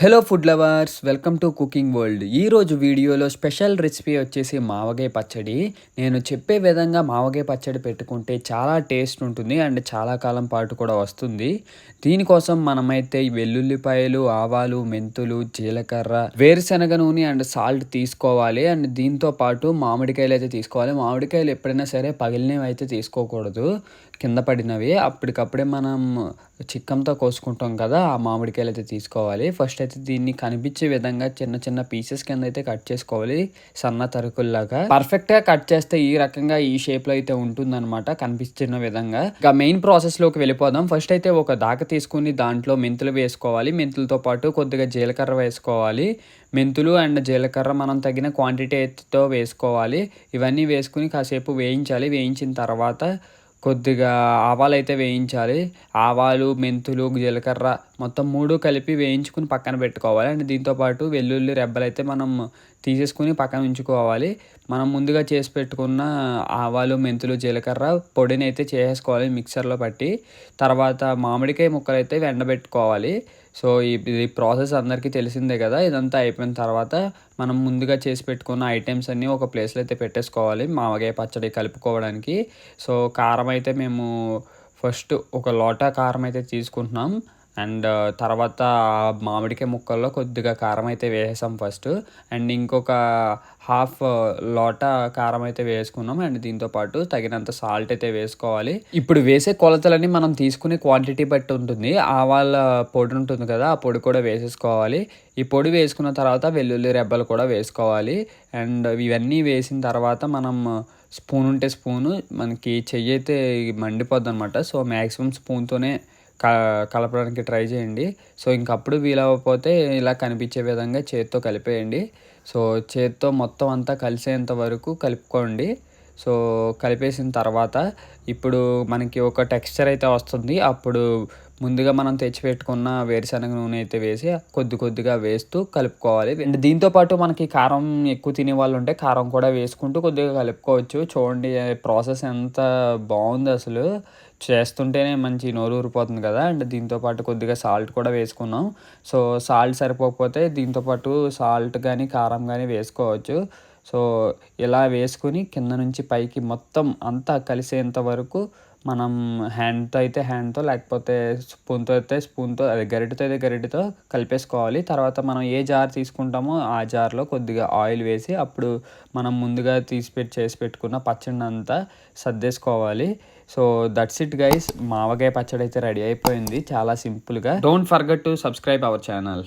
Hello food lovers, welcome to cooking world. ఈరోజు వీడియోలో special recipe వచ్చేసి మావకాయ పచ్చడి. నేను చెప్పే విధంగా మావకాయ పచ్చడి పెట్టుకుంటే చాలా టేస్ట్ ఉంటుంది అండ్ చాలా కాలం పాటు కూడా వస్తుంది. దీనికోసం మనమైతే వెల్లుల్లిపాయలు, ఆవాలు, మెంతులు, జీలకర్ర, వేరుశనగ నూనె అండ్ సాల్ట్ తీసుకోవాలి. అండ్ దీంతో పాటు మామిడికాయలు అయితే తీసుకోవాలి. మామిడికాయలు ఎప్పుడైనా సరే పగిలినవి అయితే తీసుకోకూడదు, కింద పడినవి. అప్పటికప్పుడే మనం చిక్కంతో కోసుకుంటాం కదా, ఆ మామిడికాయలు అయితే తీసుకోవాలి. ఫస్ట్ అయితే దీన్ని కనిపించే విధంగా చిన్న చిన్న పీసెస్ కింద అయితే కట్ చేసుకోవాలి, సన్న తరుకుల్లాగా. పర్ఫెక్ట్ గా కట్ చేస్తే ఈ రకంగా ఈ షేప్ లో అయితే ఉంటుందన్నమాట, కనిపించిన విధంగా. ఇక మెయిన్ ప్రాసెస్ లోకి వెళ్ళిపోదాం. ఫస్ట్ అయితే ఒక దాక తీసుకుని దాంట్లో మెంతులు వేసుకోవాలి. మెంతులతో పాటు కొద్దిగా జీలకర్ర వేసుకోవాలి. మెంతులు అండ్ జీలకర్ర మనం తగిన క్వాంటిటీతో వేసుకోవాలి. ఇవన్నీ వేసుకుని కాసేపు వేయించాలి. వేయించిన తర్వాత కొద్దిగా ఆవాలు అయితే వేయించాలి. ఆవాలు, మెంతులు, జీలకర్ర మొత్తం 3 కలిపి వేయించుకుని పక్కన పెట్టుకోవాలి. అండ్ దీంతోపాటు వెల్లుల్లి రెబ్బలు అయితే మనం తీసేసుకుని పక్కన ఉంచుకోవాలి. మనం ముందుగా చేసి పెట్టుకున్న ఆవాలు, మెంతులు, జీలకర్ర పొడిని అయితే చేసేసుకోవాలి మిక్సర్లో పట్టి. తర్వాత మామిడికాయ ముక్కలు అయితే ఎండబెట్టుకోవాలి. సో ఇది ప్రాసెస్ అందరికీ తెలిసిందే కదా. ఇదంతా అయిపోయిన తర్వాత మనం ముందుగా చేసి పెట్టుకున్న ఐటమ్స్ అన్నీ ఒక ప్లేస్లో అయితే పెట్టేసుకోవాలి మామిడికాయ పచ్చడి కలుపుకోవడానికి. సో కారం అయితే మేము ఫస్ట్ ఒక లోటా కారం అయితే తీసుకుంటున్నాం. అండ్ తర్వాత మామిడికాయ ముక్కల్లో కొద్దిగా కారం అయితే వేసాం ఫస్ట్. అండ్ ఇంకొక హాఫ్ లోటా కారం అయితే వేసుకున్నాం. అండ్ దీంతోపాటు తగినంత సాల్ట్ అయితే వేసుకోవాలి. ఇప్పుడు వేసే కొలతలన్నీ మనం తీసుకునే క్వాంటిటీ బట్టి ఉంటుంది. ఆవాల పొడి ఉంటుంది కదా, ఆ పొడి కూడా వేసేసుకోవాలి. ఈ పొడి వేసుకున్న తర్వాత వెల్లుల్లి రెబ్బలు కూడా వేసుకోవాలి. అండ్ ఇవన్నీ వేసిన తర్వాత మనం స్పూన్ ఉంటే స్పూను, మనకి చెయ్యి అయితే మండిపోద్ది అనమాట. సో మ్యాక్సిమం స్పూన్తోనే కలపడానికి ట్రై చేయండి. సో ఇంకప్పుడు వీలవ్వకపోతే ఇలా కనిపించే విధంగా చేత్తో కలిపేయండి. సో చేత్తో మొత్తం అంతా కలిసేంత వరకు కలుపుకోండి. సో కలిపేసిన తర్వాత ఇప్పుడు మనకి ఒక టెక్స్చర్ అయితే వస్తుంది. అప్పుడు ముందుగా మనం తెచ్చిపెట్టుకున్న వేరుశనగ నూనె అయితే వేసి కొద్దిగా వేస్తూ కలుపుకోవాలి. అండ్ దీంతోపాటు మనకి కారం ఎక్కువ తినే వాళ్ళు ఉంటే కారం కూడా వేసుకుంటూ కొద్దిగా కలుపుకోవచ్చు. చూడండి ప్రాసెస్ ఎంత బాగుంది అసలు, చేస్తుంటేనే మంచి నోరు ఊరిపోతుంది కదా. అండ్ దీంతోపాటు కొద్దిగా సాల్ట్ కూడా వేసుకున్నాం. సో సాల్ట్ సరిపోకపోతే దీంతోపాటు సాల్ట్ కానీ కారం కానీ వేసుకోవచ్చు. సో ఇలా వేసుకుని కింద నుంచి పైకి మొత్తం అంతా కలిసేంత వరకు మనం హ్యాండ్తో లేకపోతే స్పూన్తో అయితే స్పూన్తో, అదే గరిటెతో అయితే గరిటెతో కలిపేసుకోవాలి. తర్వాత మనం ఏ జార్ తీసుకుంటామో ఆ జార్లో కొద్దిగా ఆయిల్ వేసి అప్పుడు మనం ముందుగా చేసి పెట్టుకున్న పచ్చడిని అంతా సర్దేసుకోవాలి. సో దట్స్ ఇట్ గైస్, మావకాయ పచ్చడి అయితే రెడీ అయిపోయింది చాలా సింపుల్గా. Don't forget to subscribe our channel.